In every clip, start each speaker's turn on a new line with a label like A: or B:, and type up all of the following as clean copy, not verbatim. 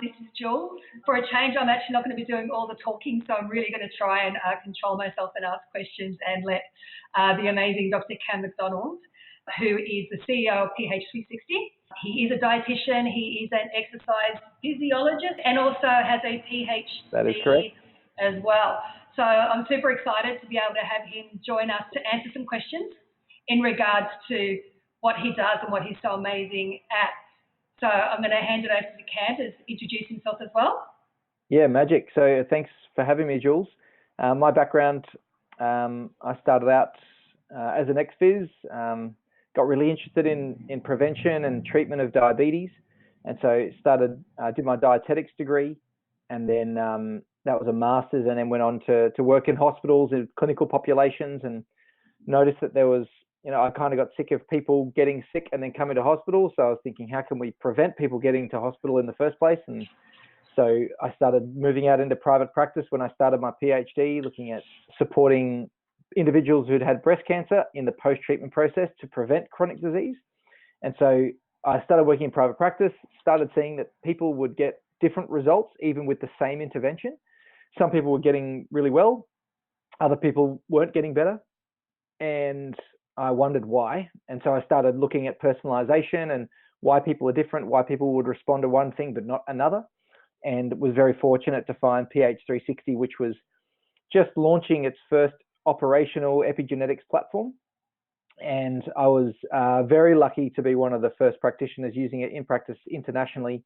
A: This is Jules. For a change, I'm actually not going to be doing all the talking, so I'm really going to try and control myself and ask questions and let the amazing Dr. Cam McDonald, who is the CEO of PH360. He is a dietitian, he is an exercise physiologist, and also has a PhD
B: that is correct.
A: as well. So I'm super excited to be able to have him join us to answer some questions in regards to what he does and what he's so amazing at. So I'm going to hand it over to Cam to introduce himself as well.
B: Yeah, magic. So thanks for having me, Jules. My background, I started out as an ex-phys, got really interested in prevention and treatment of diabetes. And so did my dietetics degree, and then that was a master's, and then went on to work in hospitals in clinical populations, and noticed that there was, I kind of got sick of people getting sick and then coming to hospital. So I was thinking, how can we prevent people getting to hospital in the first place? And so I started moving out into private practice when I started my PhD, looking at supporting individuals who'd had breast cancer in the post-treatment process to prevent chronic disease. And so I started working in private practice, started seeing that people would get different results even with the same intervention. Some people were getting really well, other people weren't getting better. And I wondered why. And so I started looking at personalization and why people are different, why people would respond to one thing but not another. And was very fortunate to find PH360, which was just launching its first operational epigenetics platform. And I was very lucky to be one of the first practitioners using it in practice internationally.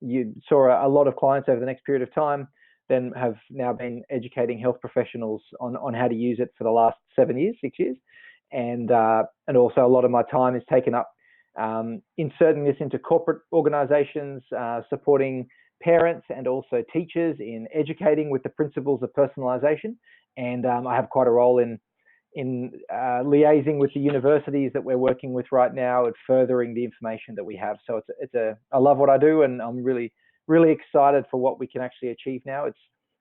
B: You saw a lot of clients over the next period of time, then have now been educating health professionals on how to use it for the last 6 years. And also a lot of my time is taken up inserting this into corporate organizations, supporting parents and also teachers in educating with the principles of personalization. And I have quite a role in liaising with the universities that we're working with right now and furthering the information that we have. So I love what I do, and I'm really, really excited for what we can actually achieve now. It's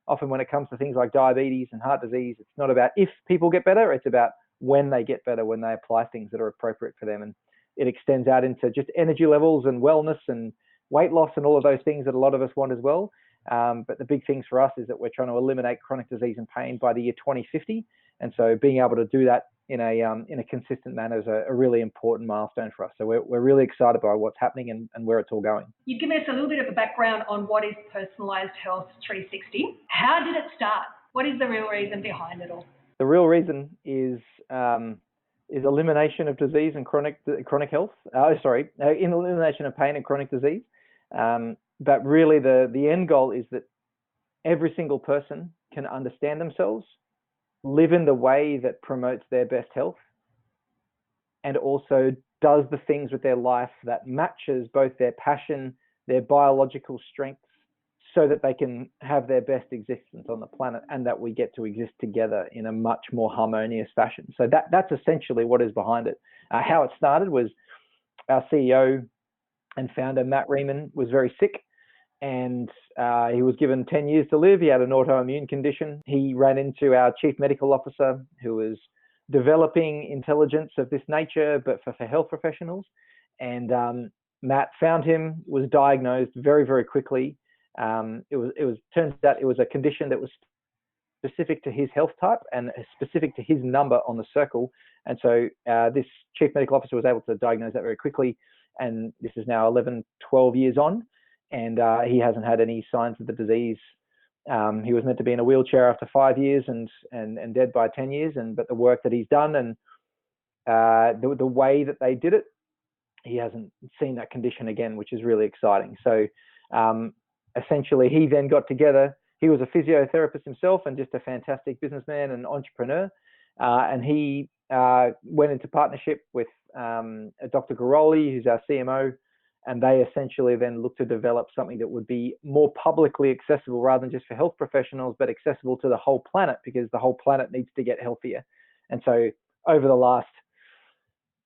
B: often when it comes to things like diabetes and heart disease, it's not about if people get better, it's about when they get better, when they apply things that are appropriate for them. And it extends out into just energy levels and wellness and weight loss and all of those things that a lot of us want as well. But the big things for us is that we're trying to eliminate chronic disease and pain by the year 2050. And so being able to do that in a consistent manner is a really important milestone for us. So we're really excited by what's happening and where it's all going.
A: You've given us a little bit of a background on what is Personalised Health 360. How did it start? What is the real reason behind it all?
B: The real reason is elimination of disease and chronic health. Elimination of pain and chronic disease. But really the end goal is that every single person can understand themselves, live in the way that promotes their best health, and also does the things with their life that matches both their passion, their biological strengths, so that they can have their best existence on the planet, and that we get to exist together in a much more harmonious fashion. So that's essentially what is behind it. How it started was our CEO and founder, Matt Riemann, was very sick, and he was given 10 years to live. He had an autoimmune condition. He ran into our chief medical officer, who was developing intelligence of this nature, but for health professionals. And Matt found him, was diagnosed very, very quickly. Turns out it was a condition that was specific to his health type and specific to his number on the circle. And so this chief medical officer was able to diagnose that very quickly. And this is now 11, 12 years on, and he hasn't had any signs of the disease. He was meant to be in a wheelchair after 5 years and dead by 10 years. But the work that he's done and the way that they did it, he hasn't seen that condition again, which is really exciting. So essentially, he then got together. He was a physiotherapist himself and just a fantastic businessman and entrepreneur. And he went into partnership with Dr. Garoli, who's our CMO, and they essentially then looked to develop something that would be more publicly accessible rather than just for health professionals, but accessible to the whole planet, because the whole planet needs to get healthier. And so over the last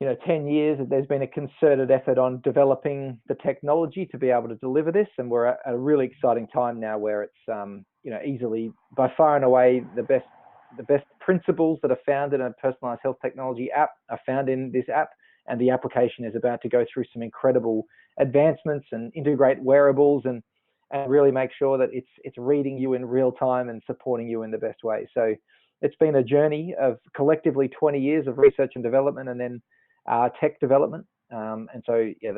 B: 10 years, there's been a concerted effort on developing the technology to be able to deliver this. And we're at a really exciting time now where it's, easily by far and away the best principles that are found in a personalized health technology app are found in this app. And the application is about to go through some incredible advancements and integrate wearables. And and really make sure that it's reading you in real time and supporting you in the best way. So it's been a journey of collectively 20 years of research and development, and then tech development. And so, yeah,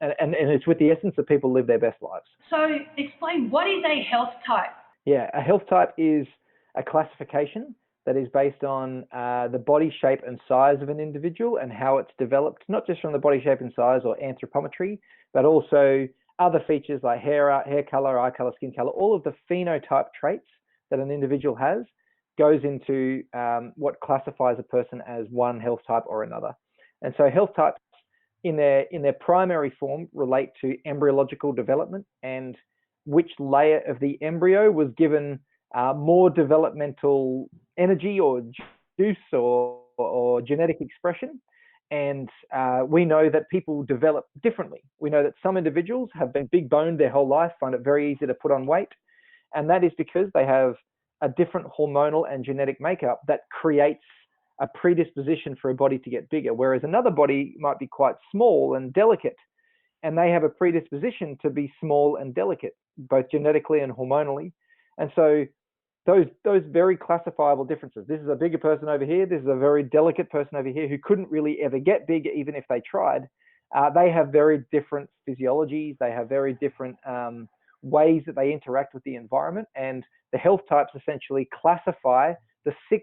B: and it's with the essence that people live their best lives.
A: So explain, what is a health type?
B: Yeah, a health type is a classification that is based on the body shape and size of an individual and how it's developed, not just from the body shape and size or anthropometry, but also other features like hair color, eye color, skin color. All of the phenotype traits that an individual has goes into what classifies a person as one health type or another. And so health types in their primary form relate to embryological development and which layer of the embryo was given more developmental energy or juice or genetic expression. And we know that people develop differently. We know that some individuals have been big boned their whole life, find it very easy to put on weight. And that is because they have a different hormonal and genetic makeup that creates a predisposition for a body to get bigger, whereas another body might be quite small and delicate, and they have a predisposition to be small and delicate, both genetically and hormonally. And so those very classifiable differences. This is a bigger person over here. This is a very delicate person over here who couldn't really ever get big, even if they tried. They have very different physiologies. They have very different ways that they interact with the environment. And the health types essentially classify the 6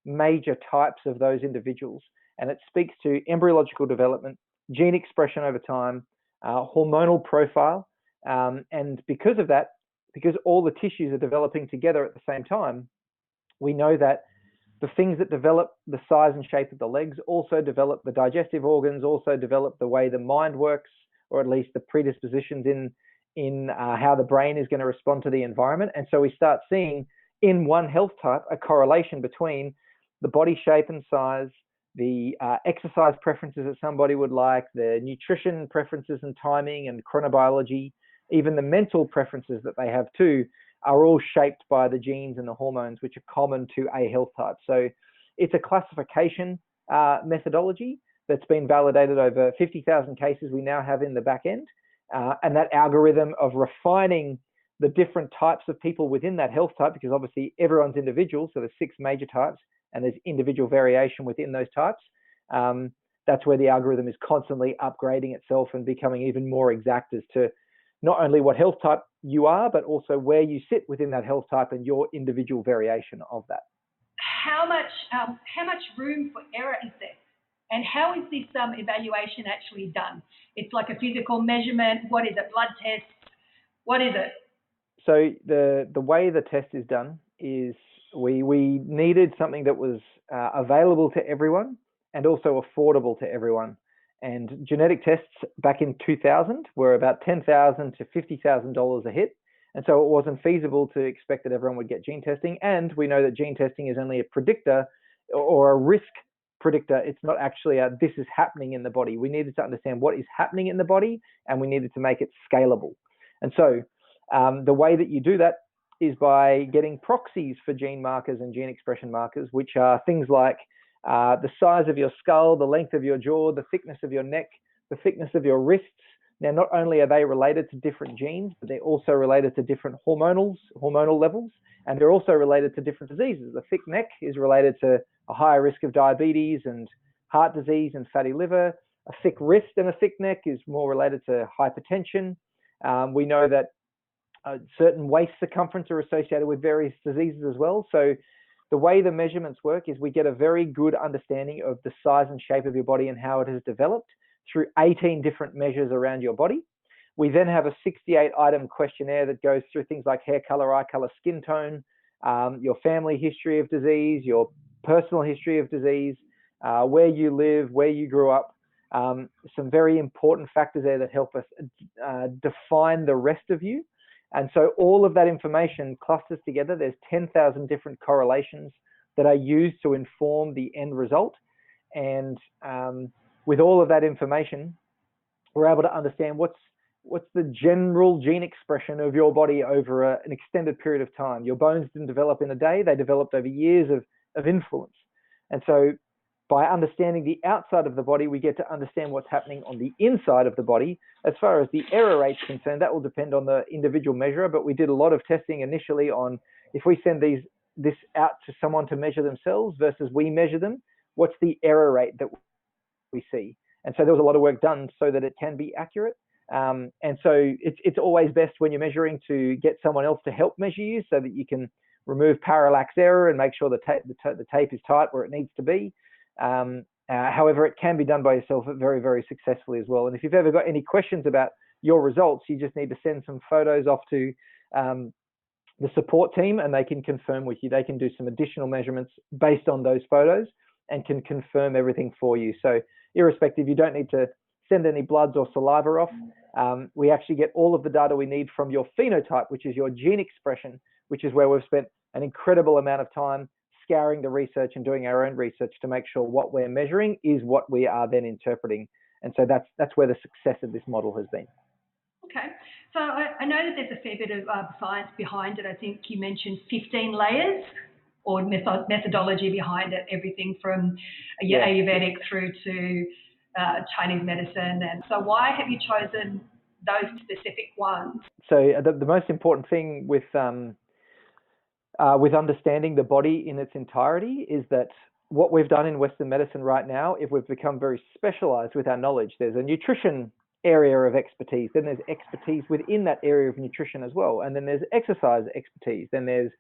B: major types of those individuals. And it speaks to embryological development, gene expression over time, hormonal profile. And because of that, because all the tissues are developing together at the same time, we know that the things that develop the size and shape of the legs also develop the digestive organs, also develop the way the mind works, or at least the predispositions in how the brain is going to respond to the environment. And so we start seeing in one health type a correlation between the body shape and size, the exercise preferences that somebody would like, the nutrition preferences and timing and chronobiology, even the mental preferences that they have too, are all shaped by the genes and the hormones, which are common to a health type. So it's a classification methodology that's been validated over 50,000 cases we now have in the back end. And that algorithm of refining the different types of people within that health type, because obviously everyone's individual, so there's 6 major types, and there's individual variation within those types. That's where the algorithm is constantly upgrading itself and becoming even more exact as to not only what health type you are, but also where you sit within that health type and your individual variation of that.
A: How much room for error is there? And how is this evaluation actually done? It's like a physical measurement. What is it? Blood tests? What is it?
B: So the way the test is done is we needed something that was available to everyone and also affordable to everyone. And genetic tests back in 2000 were about $10,000 to $50,000 a hit. And so it wasn't feasible to expect that everyone would get gene testing. And we know that gene testing is only a predictor or a risk predictor. It's not actually this is happening in the body. We needed to understand what is happening in the body, and we needed to make it scalable. And so the way that you do that is by getting proxies for gene markers and gene expression markers, which are things like the size of your skull, the length of your jaw, the thickness of your neck, the thickness of your wrists. Now, not only are they related to different genes, but they're also related to different hormonal levels, and they're also related to different diseases. The thick neck is related to a higher risk of diabetes and heart disease and fatty liver. A thick wrist and a thick neck is more related to hypertension. We know that certain waist circumference are associated with various diseases as well. So the way the measurements work is we get a very good understanding of the size and shape of your body and how it has developed through 18 different measures around your body. We then have a 68-item questionnaire that goes through things like hair color, eye color, skin tone, your family history of disease, your personal history of disease, where you live, where you grew up. Some very important factors there that help us define the rest of you. And so all of that information clusters together. There's 10,000 different correlations that are used to inform the end result. And with all of that information, we're able to understand what's the general gene expression of your body over an extended period of time. Your bones didn't develop in a day. They developed over years of influence. And so by understanding the outside of the body, we get to understand what's happening on the inside of the body. As far as the error rate is concerned, that will depend on the individual measurer, but we did a lot of testing initially on if we send this out to someone to measure themselves versus we measure them, what's the error rate that we see? And so there was a lot of work done so that it can be accurate. And so it's always best when you're measuring to get someone else to help measure you so that you can remove parallax error and make sure the tape is tight where it needs to be. However, it can be done by yourself very, very successfully as well. And if you've ever got any questions about your results, you just need to send some photos off to the support team and they can confirm with you. They can do some additional measurements based on those photos and can confirm everything for you. So irrespective, you don't need to send any bloods or saliva off. We actually get all of the data we need from your phenotype, which is your gene expression, which is where we've spent an incredible amount of time scouring the research and doing our own research to make sure what we're measuring is what we are then interpreting. And so that's where the success of this model has been.
A: Okay, so I know that there's a fair bit of science behind it. I think you mentioned 15 layers or methodology behind it, everything from Ayurvedic through to Chinese medicine. And so why have you chosen those specific ones?
B: So the most important thing with understanding the body in its entirety is that what we've done in Western medicine right now, if we've become very specialized with our knowledge, there's a nutrition area of expertise, then there's expertise within that area of nutrition as well, and then there's exercise expertise, then there's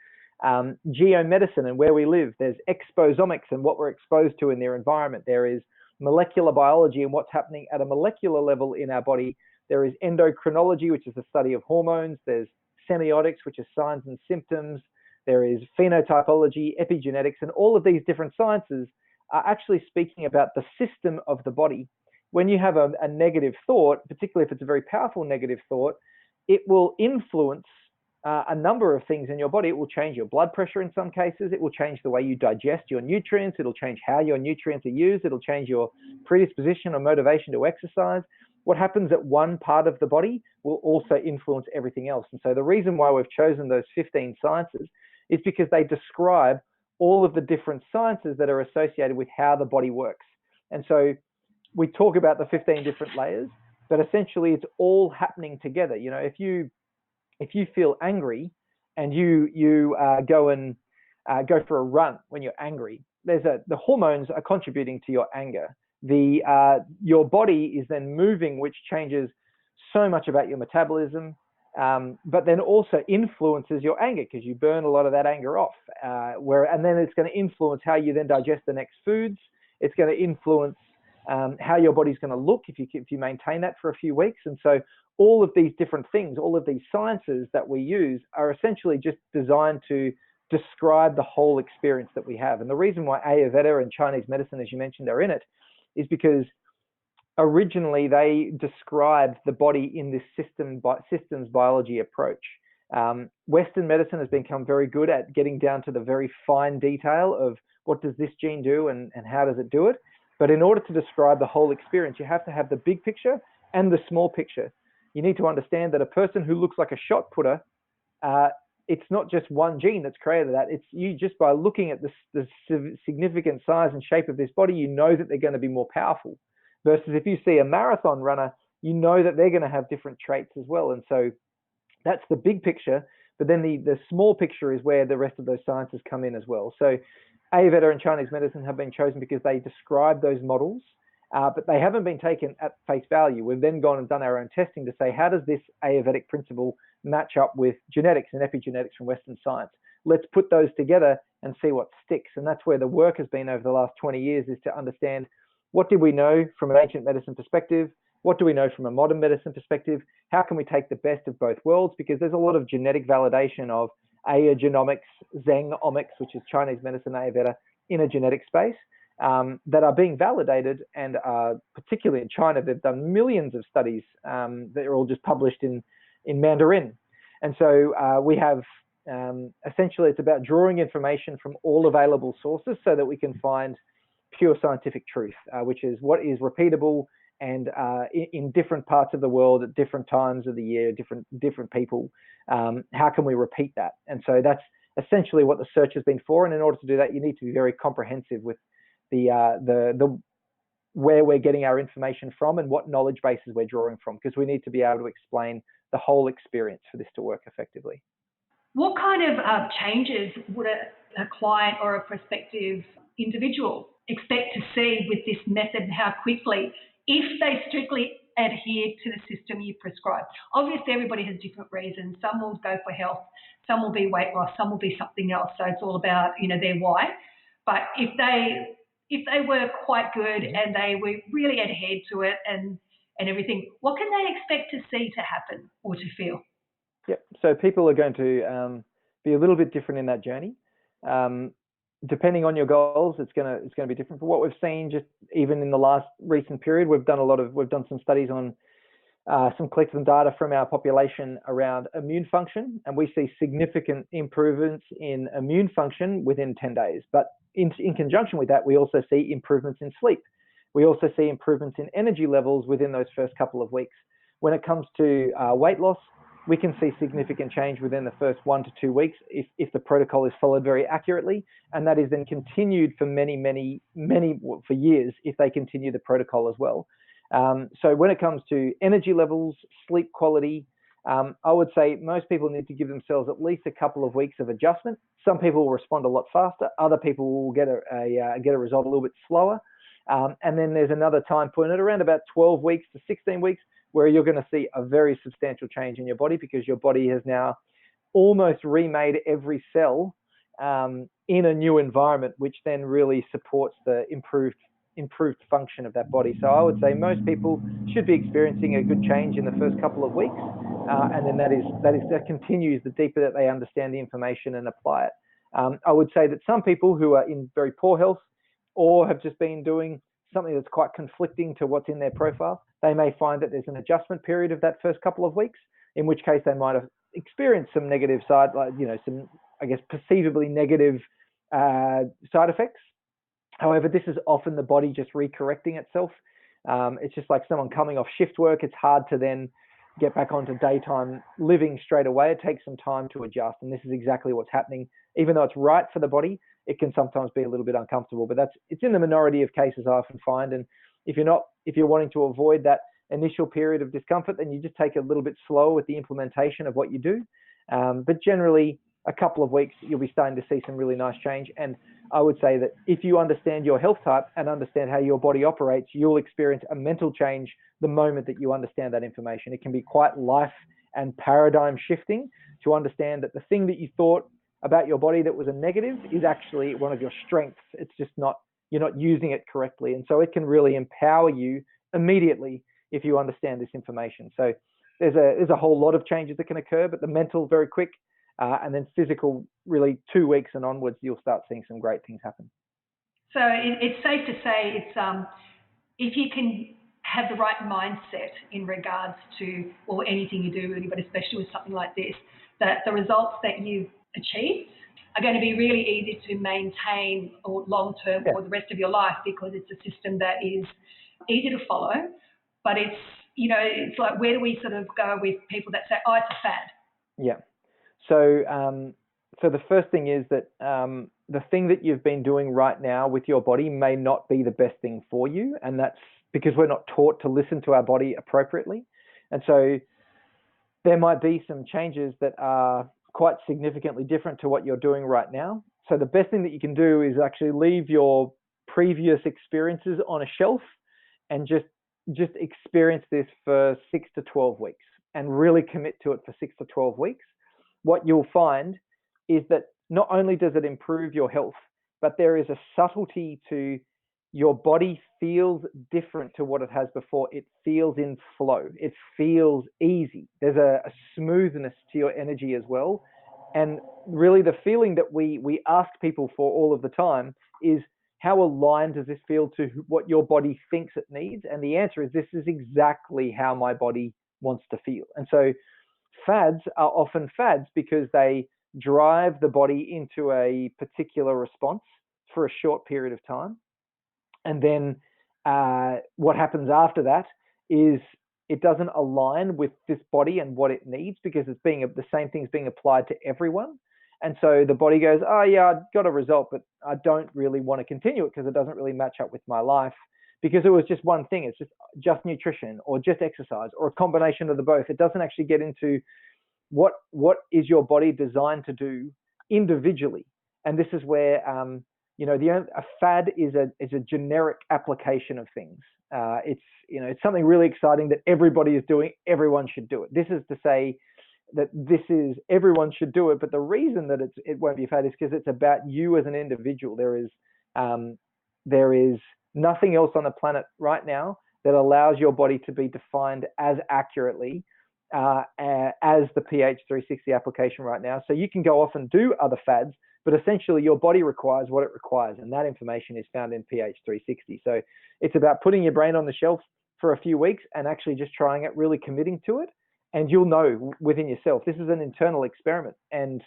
B: geomedicine and where we live, there's exposomics and what we're exposed to in their environment, there is molecular biology and what's happening at a molecular level in our body, there is endocrinology, which is the study of hormones, there's semiotics, which is signs and symptoms, there is phenotypology, epigenetics, and all of these different sciences are actually speaking about the system of the body. When you have a negative thought, particularly if it's a very powerful negative thought, it will influence a number of things in your body. It will change your blood pressure in some cases. It will change the way you digest your nutrients. It'll change how your nutrients are used. It'll change your predisposition or motivation to exercise. What happens at one part of the body will also influence everything else. And so the reason why we've chosen those 15 sciences is because they describe all of the different sciences that are associated with how the body works. And so we talk about the 15 different layers, but essentially it's all happening together. You know, if you feel angry and you go for a run when you're angry, the hormones are contributing to your anger. Your body is then moving, which changes so much about your metabolism, but then also influences your anger because you burn a lot of that anger off. And then it's going to influence how you then digest the next foods. It's going to influence how your body's going to look if you maintain that for a few weeks. And so all of these different things, all of these sciences that we use are essentially just designed to describe the whole experience that we have. And the reason why Ayurveda and Chinese medicine, as you mentioned, are in it is because originally they described the body in this systems biology approach. Western medicine has become very good at getting down to the very fine detail of what does this gene do and how does it do it. But in order to describe the whole experience, you have to have the big picture and the small picture. You need to understand that a person who looks like a shot putter, it's not just one gene that's created that. It's you just by looking at the significant size and shape of this body, you know that they're going to be more powerful. Versus if you see a marathon runner, you know that they're going to have different traits as well. And so that's the big picture. But then the small picture is where the rest of those sciences come in as well. So Ayurveda and Chinese medicine have been chosen because they describe those models, but they haven't been taken at face value. We've then gone and done our own testing to say, how does this Ayurvedic principle match up with genetics and epigenetics from Western science? Let's put those together and see what sticks. And that's where the work has been over the last 20 years, is to understand what did we know from an ancient medicine perspective? What do we know from a modern medicine perspective? How can we take the best of both worlds? Because there's a lot of genetic validation of Ayurgenomics, Zengomics, which is Chinese medicine, Ayurveda, in a genetic space that are being validated. And particularly in China, they've done millions of studies that are all just published in Mandarin. And so we have, essentially, it's about drawing information from all available sources so that we can find pure scientific truth, which is what is repeatable and in different parts of the world at different times of the year, different people. How can we repeat that? And so that's essentially what the search has been for. And in order to do that, you need to be very comprehensive with the where we're getting our information from and what knowledge bases we're drawing from, because we need to be able to explain the whole experience for this to work effectively.
A: What kind of changes would a client or a prospective individual expect to see with this method, and how quickly, if they strictly adhere to the system you prescribe? Obviously, everybody has different reasons. Some will go for health, some will be weight loss, some will be something else. So it's all about, their why. But if they were quite good and they were really adhered to it and everything, what can they expect to see to happen or to feel?
B: Yep. So people are going to be a little bit different in that journey. Depending on your goals, it's going to be different. But what we've seen, just even in the last recent period, we've done some studies on collected some data from our population around immune function, and we see significant improvements in immune function within 10 days. But in conjunction with that, we also see improvements in sleep. We also see improvements in energy levels within those first couple of weeks. When it comes to weight loss, we can see significant change within the first 1 to 2 weeks if the protocol is followed very accurately, and that is then continued for many for years if they continue the protocol as well. So when it comes to energy levels, sleep quality, I would say most people need to give themselves at least a couple of weeks of adjustment. Some people will respond a lot faster. Other people will get a result a little bit slower. And then there's another time point at around about 12 weeks to 16 weeks where you're going to see a very substantial change in your body, because your body has now almost remade every cell in a new environment, which then really supports the improved function of that body. So I would say most people should be experiencing a good change in the first couple of weeks, and then that continues the deeper that they understand the information and apply it. I would say that some people who are in very poor health or have just been doing something that's quite conflicting to what's in their profile, they may find that there's an adjustment period of that first couple of weeks, in which case they might have experienced some negative side, some, I guess, perceivably negative side effects. However, this is often the body just recorrecting itself. It's just like someone coming off shift work. It's hard to then get back onto daytime living straight away. It takes some time to adjust, and this is exactly what's happening. Even though it's right for the body, it can sometimes be a little bit uncomfortable, but it's in the minority of cases, I often find. And if you're wanting to avoid that initial period of discomfort, then you just take it a little bit slower with the implementation of what you do. But generally, a couple of weeks, you'll be starting to see some really nice change. And I would say that if you understand your health type and understand how your body operates, you'll experience a mental change the moment that you understand that information. It can be quite life and paradigm shifting to understand that the thing that you thought about your body that was a negative is actually one of your strengths. It's just you're not using it correctly. And so it can really empower you immediately if you understand this information. So there's a whole lot of changes that can occur, but the mental very quick, and then physical really 2 weeks and onwards, you'll start seeing some great things happen.
A: So it's safe to say it's if you can have the right mindset in regards to, or anything you do really, but especially with something like this, that the results that you've achieved are going to be really easy to maintain or long-term for the rest of your life, because it's a system that is easy to follow. But it's like, where do we sort of go with people that say, oh, it's a fad?
B: Yeah. So the first thing is that the thing that you've been doing right now with your body may not be the best thing for you, and that's because we're not taught to listen to our body appropriately. And so there might be some changes that are quite significantly different to what you're doing right now. So the best thing that you can do is actually leave your previous experiences on a shelf and just experience this for 6 to 12 weeks and really commit to it for 6 to 12 weeks. What you'll find is that not only does it improve your health, but there is a subtlety to your body feels different to what it has before. It feels in flow. It feels easy. There's a smoothness to your energy as well. And really the feeling that we ask people for all of the time is, how aligned does this feel to what your body thinks it needs? And the answer is, this is exactly how my body wants to feel. And so fads are often fads because they drive the body into a particular response for a short period of time. And then what happens after that is it doesn't align with this body and what it needs, because it's the same thing's being applied to everyone. And so the body goes, oh yeah, I got a result, but I don't really want to continue it because it doesn't really match up with my life, because it was just one thing. It's just nutrition or just exercise or a combination of the both. It doesn't actually get into what is your body designed to do individually. And this is where a fad is a generic application of things. It's something really exciting that everybody is doing. Everyone should do it. This is to say that everyone should do it, but the reason that it won't be a fad is because it's about you as an individual. There is nothing else on the planet right now that allows your body to be defined as accurately as the PH360 application right now. So you can go off and do other fads, but essentially your body requires what it requires, and that information is found in PH360. So it's about putting your brain on the shelf for a few weeks and actually just trying it, really committing to it, and you'll know within yourself. This is an internal experiment, and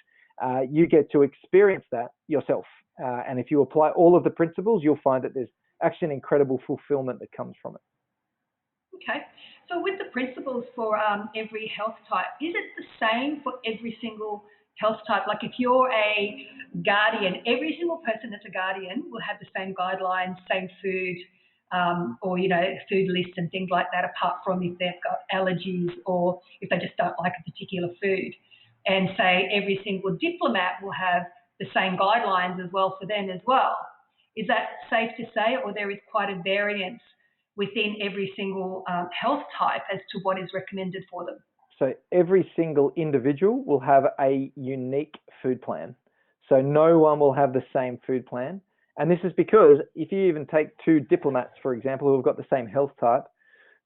B: you get to experience that yourself. And if you apply all of the principles, you'll find that there's actually an incredible fulfillment that comes from it.
A: Okay, so with the principles for every health type, is it the same for every single health type? Like if you're a guardian, every single person that's a guardian will have the same guidelines, same food, or food lists and things like that, apart from if they've got allergies or if they just don't like a particular food. And say every single diplomat will have the same guidelines as well for them as well. Is that safe to say, or there is quite a variance within every single health type as to what is recommended for them?
B: So every single individual will have a unique food plan. So no one will have the same food plan. And this is because if you even take two diplomats, for example, who have got the same health type,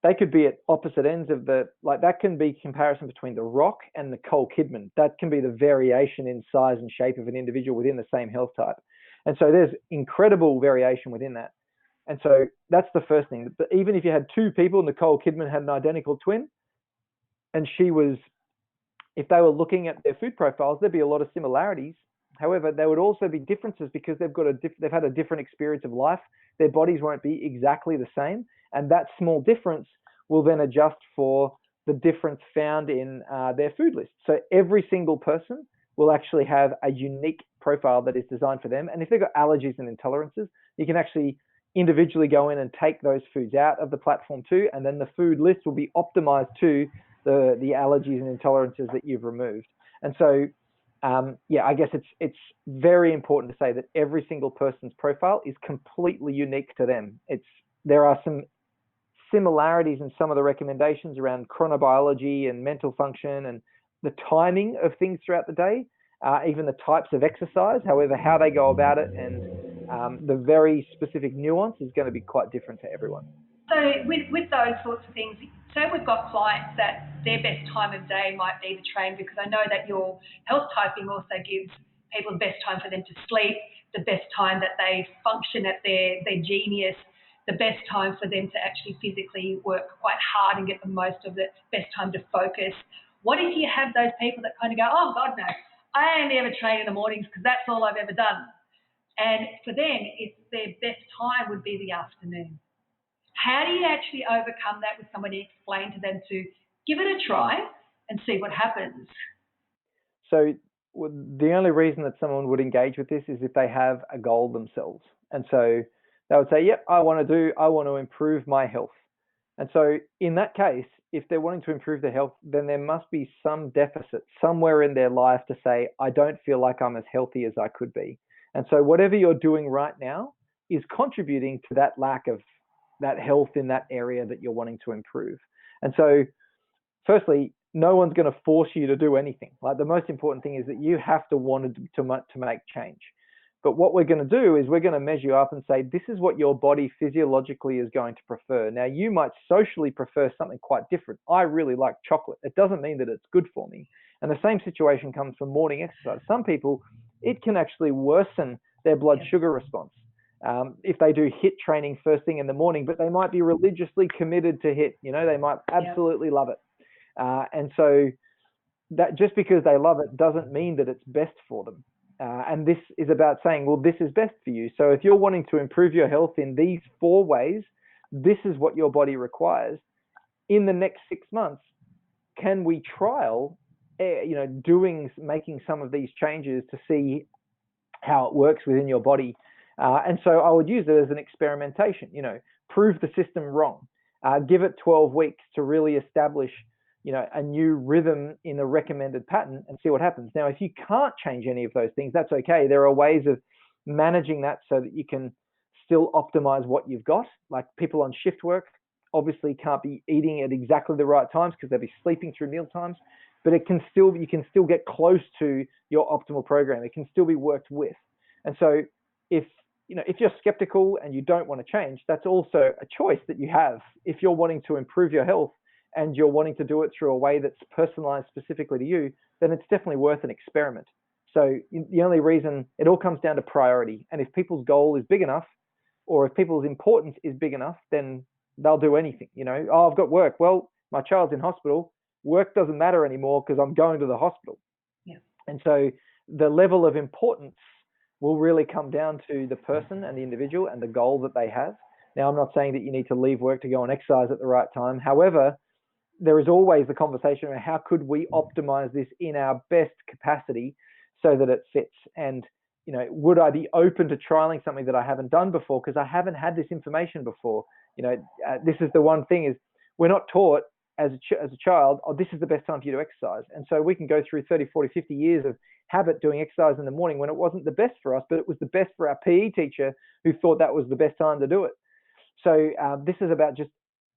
B: they could be at opposite ends of that can be comparison between The Rock and Nicole Kidman. That can be the variation in size and shape of an individual within the same health type. And so there's incredible variation within that. And so that's the first thing. But even if you had two people, Nicole Kidman had an identical twin, and if they were looking at their food profiles, there'd be a lot of similarities. However, there would also be differences because they've had a different experience of life. Their bodies won't be exactly the same. And that small difference will then adjust for the difference found in their food list. So every single person will actually have a unique profile that is designed for them. And if they've got allergies and intolerances, you can actually individually go in and take those foods out of the platform too. And then the food list will be optimized to the allergies and intolerances that you've removed. And so, I guess it's very important to say that every single person's profile is completely unique to them. There are some similarities in some of the recommendations around chronobiology and mental function and the timing of things throughout the day, even the types of exercise. However, how they go about it and the very specific nuance is going to be quite different to everyone.
A: So with those sorts of things, say we've got clients that their best time of day might be to train, because I know that your health typing also gives people the best time for them to sleep, the best time that they function at their genius, the best time for them to actually physically work quite hard and get the most of it, best time to focus. What if you have those people that kind of go, oh God, no, I only ever train in the mornings because that's all I've ever done. And for them, their best time would be the afternoon. How do you actually overcome that with somebody, explain to them to give it a try and see what happens?
B: So the only reason that someone would engage with this is if they have a goal themselves. And so they would say, yep, I want to improve my health. And so in that case, if they're wanting to improve their health, then there must be some deficit somewhere in their life to say, I don't feel like I'm as healthy as I could be. And so whatever you're doing right now is contributing to that lack of that health in that area that you're wanting to improve. And so firstly, no one's going to force you to do anything. Like, the most important thing is that you have to want to make change. But what we're going to do is we're going to measure you up and say, this is what your body physiologically is going to prefer. Now, you might socially prefer something quite different. I really like chocolate. It doesn't mean that it's good for me. And the same situation comes from morning exercise. Some people, it can actually worsen their blood sugar response if they do HIIT training first thing in the morning, but they might be religiously committed to HIIT. They might absolutely love it. And so that just because they love it doesn't mean that it's best for them. And this is about saying, well, this is best for you. So if you're wanting to improve your health in these 4 ways, this is what your body requires. In the next 6 months, can we trial making some of these changes to see how it works within your body. And so I would use it as an experimentation, prove the system wrong, give it 12 weeks to really establish, a new rhythm in a recommended pattern and see what happens. Now, if you can't change any of those things, that's okay. There are ways of managing that so that you can still optimize what you've got. Like people on shift work obviously can't be eating at exactly the right times because they'll be sleeping through meal times, but you can still get close to your optimal program. It can still be worked with. And so if you're skeptical and you don't want to change, that's also a choice that you have. If you're wanting to improve your health and you're wanting to do it through a way that's personalized specifically to you, then it's definitely worth an experiment. So the only reason, it all comes down to priority. And if people's goal is big enough, or if people's importance is big enough, then they'll do anything. I've got work. Well, my child's in hospital. Work doesn't matter anymore because I'm going to the hospital.
A: Yeah.
B: And so the level of importance will really come down to the person and the individual and the goal that they have. Now, I'm not saying that you need to leave work to go and exercise at the right time. However, there is always the conversation of how could we optimize this in our best capacity so that it fits. And, would I be open to trialing something that I haven't done before because I haven't had this information before? This is the one thing is we're not taught as a child, this is the best time for you to exercise. And so we can go through 30, 40, 50 years of habit doing exercise in the morning when it wasn't the best for us, but it was the best for our PE teacher who thought that was the best time to do it. So this is about just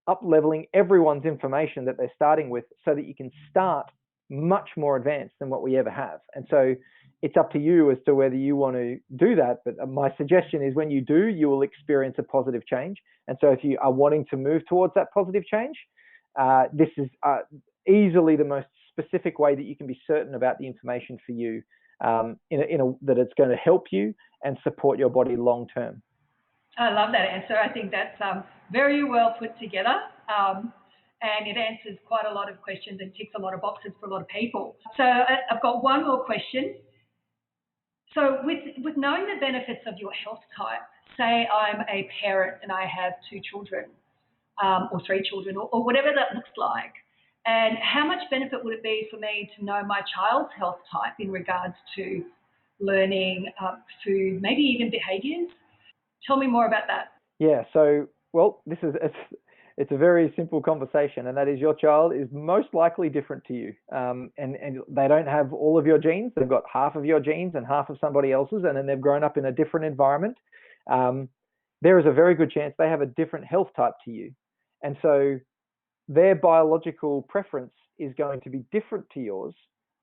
B: up-leveling everyone's information that they're starting with so that you can start much more advanced than what we ever have. And so it's up to you as to whether you want to do that. But my suggestion is when you do, you will experience a positive change. And so if you are wanting to move towards that positive change, this is easily the most specific way that you can be certain about the information for you, that it's going to help you and support your body long term.
A: I love that answer. I think that's very well put together, and it answers quite a lot of questions and ticks a lot of boxes for a lot of people. So I've got one more question. So with knowing the benefits of your health type, say I'm a parent and I have 2 children, or 3 children, or whatever that looks like, and how much benefit would it be for me to know my child's health type in regards to learning, food, maybe even behaviours? Tell me more about that.
B: Yeah, so, well, it's a very simple conversation, and that is your child is most likely different to you. And they don't have all of your genes. They've got half of your genes and half of somebody else's, and then they've grown up in a different environment. There is a very good chance they have a different health type to you. And so their biological preference is going to be different to yours.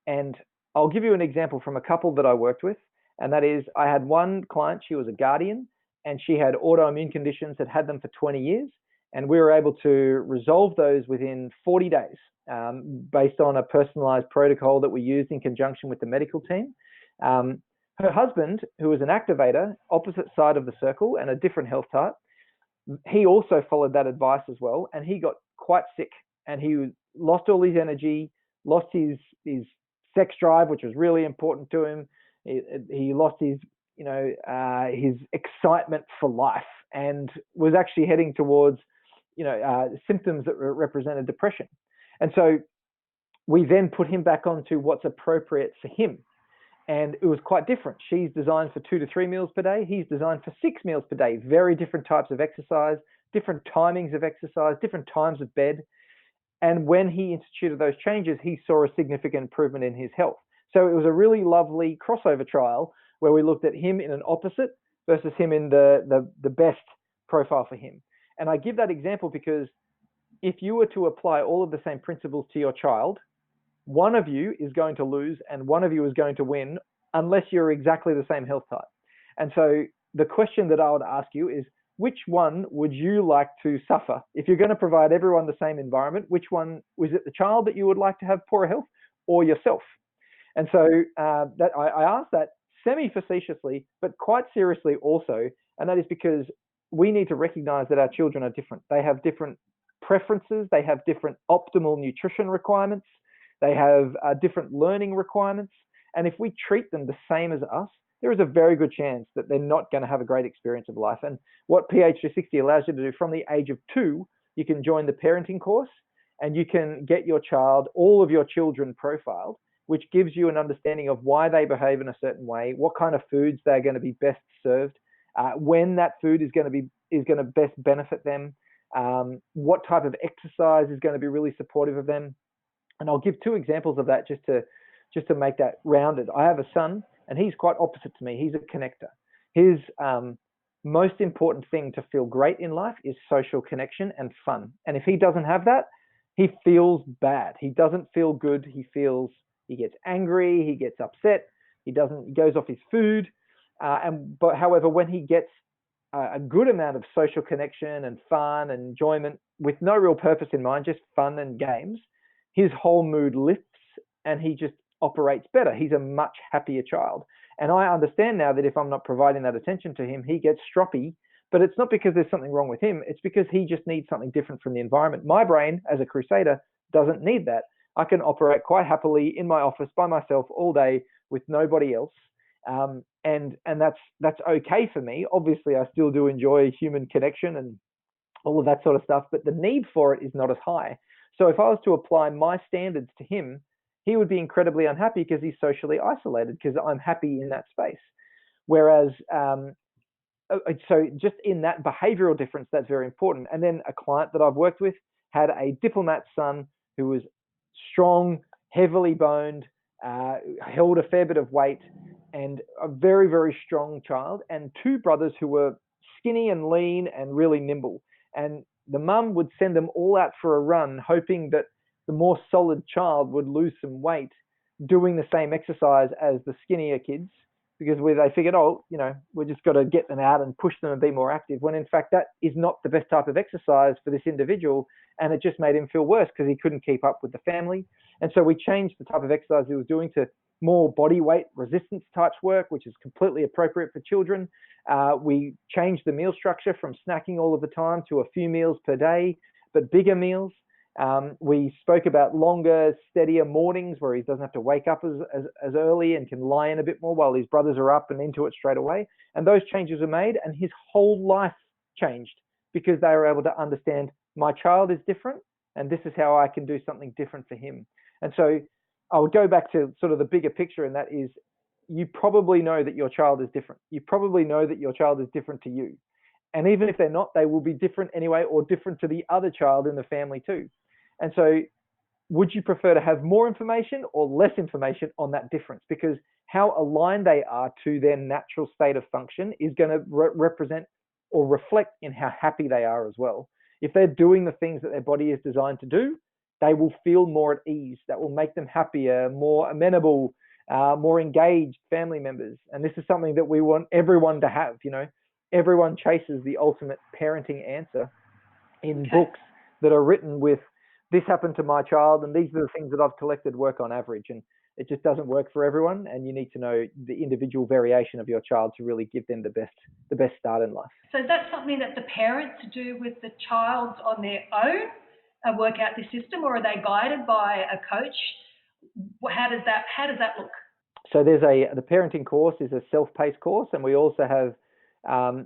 B: And I'll give you an example from a couple that I worked with. And that is, I had one client, she was a guardian, and she had autoimmune conditions, had them for 20 years. And we were able to resolve those within 40 days based on a personalized protocol that we used in conjunction with the medical team. Her husband, who was an activator, opposite side of the circle and a different health type, he also followed that advice as well. And he got quite sick and he lost all his energy, lost his sex drive, which was really important to him. He lost his excitement for life and was actually heading towards, symptoms that represented depression. And so we then put him back onto what's appropriate for him. And it was quite different. She's designed for 2 to 3 meals per day. He's designed for 6 meals per day. Very different types of exercise, different timings of exercise, different times of bed. And when he instituted those changes, he saw a significant improvement in his health. So it was a really lovely crossover trial where we looked at him in an opposite versus him in the best profile for him. And I give that example because if you were to apply all of the same principles to your child, one of you is going to lose and one of you is going to win unless you're exactly the same health type. And so the question that I would ask you is, which one would you like to suffer? If you're going to provide everyone the same environment, which one, was it the child that you would like to have poor health or yourself? And so that I asked that semi-facetiously, but quite seriously also, and that is because we need to recognize that our children are different. They have different preferences. They have different optimal nutrition requirements. They have different learning requirements. And if we treat them the same as us, there is a very good chance that they're not going to have a great experience of life. And what PH360 allows you to do from the age of 2, you can join the parenting course and you can get your child, all of your children profiled. which gives you an understanding of why they behave in a certain way, what kind of foods they're going to be best served, when that food is going to best benefit them, what type of exercise is going to be really supportive of them. And I'll give two examples of that just to make that rounded. I have a son, and he's quite opposite to me. He's a connector. His most important thing to feel great in life is social connection and fun. And if he doesn't have that, he feels bad. He doesn't feel good. He gets angry. He gets upset. He goes off his food. But however, when he gets a good amount of social connection and fun and enjoyment with no real purpose in mind, just fun and games, his whole mood lifts and he just operates better. He's a much happier child. And I understand now that if I'm not providing that attention to him, he gets stroppy, but it's not because there's something wrong with him. It's because he just needs something different from the environment. My brain, as a crusader, doesn't need that. I can operate quite happily in my office by myself all day with nobody else. And that's okay for me. Obviously, I still do enjoy human connection and all of that sort of stuff, but the need for it is not as high. So if I was to apply my standards to him, he would be incredibly unhappy because he's socially isolated because I'm happy in that space. Whereas, so just in that behavioral difference, that's very important. And then a client that I've worked with had a diplomat son who was strong, heavily boned, held a fair bit of weight, and a very, very strong child, and two brothers who were skinny and lean and really nimble. And the mum would send them all out for a run, hoping that the more solid child would lose some weight doing the same exercise as the skinnier kids, because they figured, we just got to get them out and push them and be more active, when in fact that is not the best type of exercise for this individual, and it just made him feel worse because he couldn't keep up with the family. And so we changed the type of exercise he was doing to more body weight resistance type work, which is completely appropriate for children. We changed the meal structure from snacking all of the time to a few meals per day, but bigger meals. We spoke about longer, steadier mornings where he doesn't have to wake up as early and can lie in a bit more while his brothers are up and into it straight away. And those changes were made, and his whole life changed because they were able to understand my child is different, and this is how I can do something different for him. And so I would go back to sort of the bigger picture, and that is, you probably know that your child is different. You probably know that your child is different to you. And even if they're not, they will be different anyway, or different to the other child in the family too. And so would you prefer to have more information or less information on that difference? Because how aligned they are to their natural state of function is going to represent or reflect in how happy they are as well. If they're doing the things that their body is designed to do, they will feel more at ease. That will make them happier, more amenable, more engaged family members. And this is something that we want everyone to have. Everyone chases the ultimate parenting answer in books that are written with, this happened to my child and these are the things that I've collected work on average. And it just doesn't work for everyone. And you need to know the individual variation of your child to really give them the best start in life.
A: So that's something that the parents do with the child on their own and work out the system, or are they guided by a coach? How does that look?
B: So the parenting course is a self-paced course, and we also have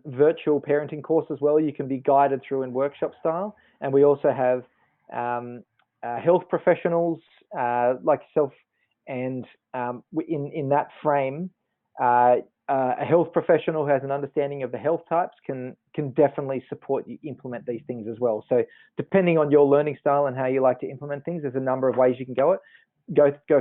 B: virtual parenting course as well. You can be guided through in workshop style, and we also have health professionals like yourself, and in that frame, a health professional who has an understanding of the health types can definitely support you implement these things as well. So depending on your learning style and how you like to implement things, there's a number of ways you can go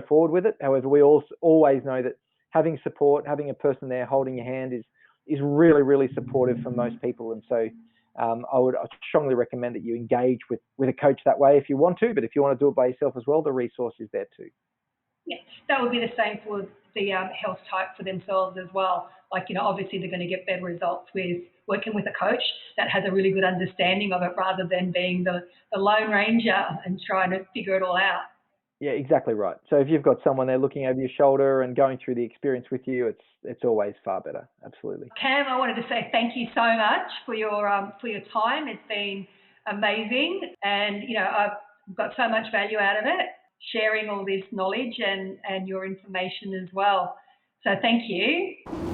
B: forward with it. However, we always know that having support, having a person there holding your hand is really, really supportive for most people. And so I strongly recommend that you engage with a coach that way if you want to, but if you want to do it by yourself as well, the resource is there too.
A: Yeah, that would be the same for the health type for themselves as well. Obviously they're going to get better results with working with a coach that has a really good understanding of it, rather than being the Lone Ranger and trying to figure it all out.
B: Yeah, exactly right. So if you've got someone there looking over your shoulder and going through the experience with you, it's always far better. Absolutely.
A: Cam, I wanted to say thank you so much for your time. It's been amazing, and I've got so much value out of it, sharing all this knowledge and your information as well. So thank you.